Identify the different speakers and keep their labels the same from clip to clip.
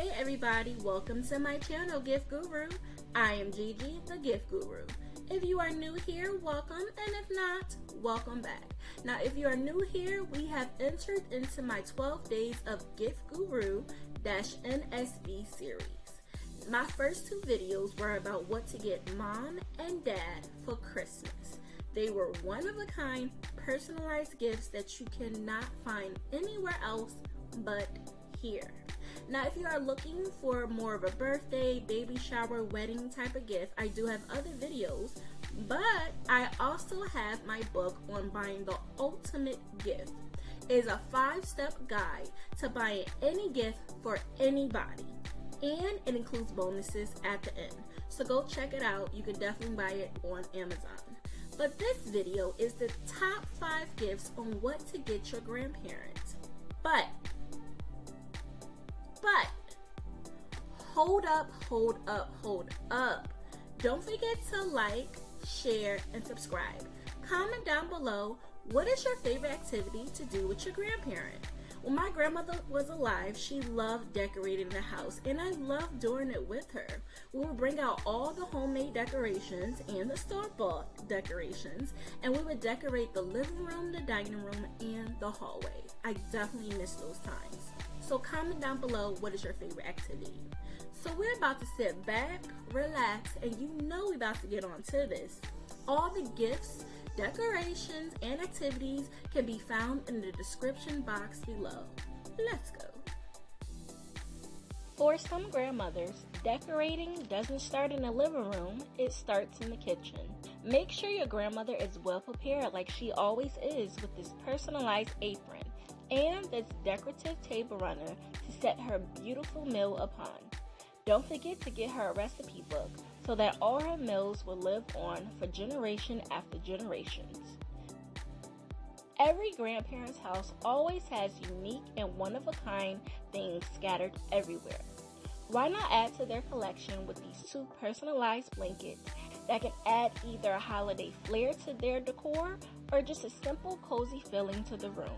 Speaker 1: Hey everybody, welcome to my channel, Gift Guru. I am Gigi, the Gift Guru. If you are new here, welcome, and if not, welcome back. Now, if you are new here, we have entered into my 12 days of GiftGuru-nsb series. My first two videos were about what to get mom and dad for Christmas. They were one-of-a-kind, personalized gifts that you cannot find anywhere else but here. Now, if you are looking for more of a birthday, baby shower, wedding type of gift, I do have other videos, but I also have my book on buying the ultimate gift. It is a 5-step guide to buying any gift for anybody, and it includes bonuses at the end. So go check it out. You can definitely buy it on Amazon. But this video is the top 5 gifts on what to get your grandparents. But hold up. Don't forget to like, share, and subscribe. Comment down below, what is your favorite activity to do with your grandparent? When my grandmother was alive, she loved decorating the house, and I loved doing it with her. We would bring out all the homemade decorations and the store-bought decorations, and we would decorate the living room, the dining room, and the hallway. I definitely miss those times. So comment down below, what is your favorite activity? So we're about to sit back, relax, and you know we're about to get on to this. All the gifts, decorations, and activities can be found in the description box below. Let's go. For some grandmothers, decorating doesn't start in the living room, it starts in the kitchen. Make sure your grandmother is well prepared like she always is with this personalized apron and this decorative table runner to set her beautiful meal upon. Don't forget to get her a recipe book so that all her meals will live on for generation after generations. Every grandparent's house always has unique and one-of-a-kind things scattered everywhere. Why not add to their collection with these 2 personalized blankets that can add either a holiday flair to their decor or just a simple cozy feeling to the room?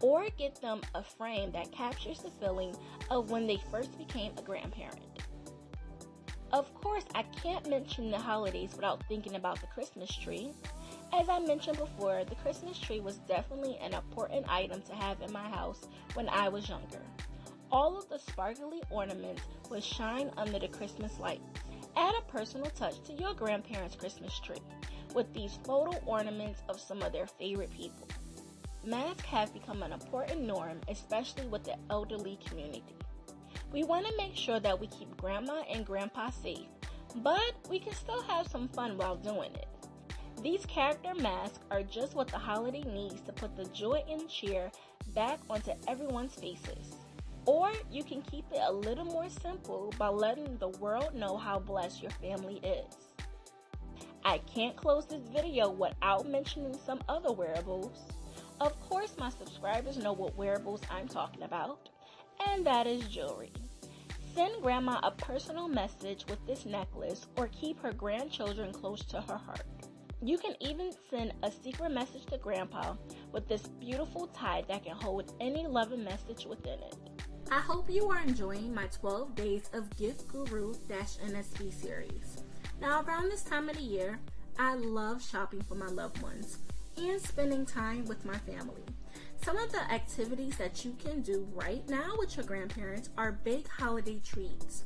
Speaker 1: Or get them a frame that captures the feeling of when they first became a grandparent. Of course, I can't mention the holidays without thinking about the Christmas tree. As I mentioned before, the Christmas tree was definitely an important item to have in my house when I was younger. All of the sparkly ornaments would shine under the Christmas lights. Add a personal touch to your grandparents' Christmas tree with these photo ornaments of some of their favorite people. Masks have become an important norm, especially with the elderly community. We want to make sure that we keep grandma and grandpa safe, but we can still have some fun while doing it. These character masks are just what the holiday needs to put the joy and cheer back onto everyone's faces. Or you can keep it a little more simple by letting the world know how blessed your family is. I can't close this video without mentioning some other wearables. Of course, my subscribers know what wearables I'm talking about, and that is jewelry. Send grandma a personal message with this necklace or keep her grandchildren close to her heart. You can even send a secret message to grandpa with this beautiful tie that can hold any loving message within it. I hope you are enjoying my 12 days of GiftGuru-nsb series. Now, around this time of the year, I love shopping for my loved ones and spending time with my family. Some of the activities that you can do right now with your grandparents are bake holiday treats,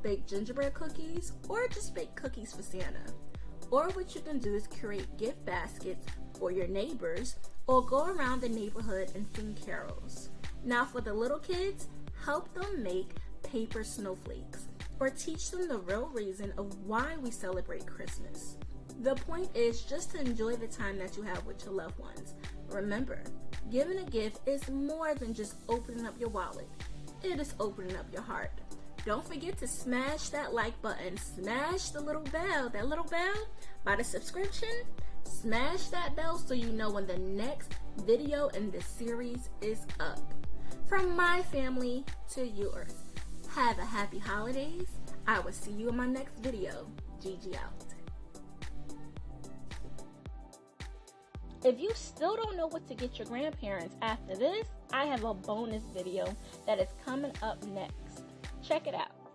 Speaker 1: bake gingerbread cookies, or just bake cookies for Santa. Or what you can do is create gift baskets for your neighbors or go around the neighborhood and sing carols. Now for the little kids, help them make paper snowflakes or teach them the real reason of why we celebrate Christmas. The point is just to enjoy the time that you have with your loved ones. Remember, giving a gift is more than just opening up your wallet. It is opening up your heart. Don't forget to smash that like button. Smash the little bell. That little bell by the subscription. Smash that bell so you know when the next video in this series is up. From my family to yours. Have a happy holidays. I will see you in my next video. Gigi out. If you still don't know what to get your grandparents after this, I have a bonus video that is coming up next. Check it out.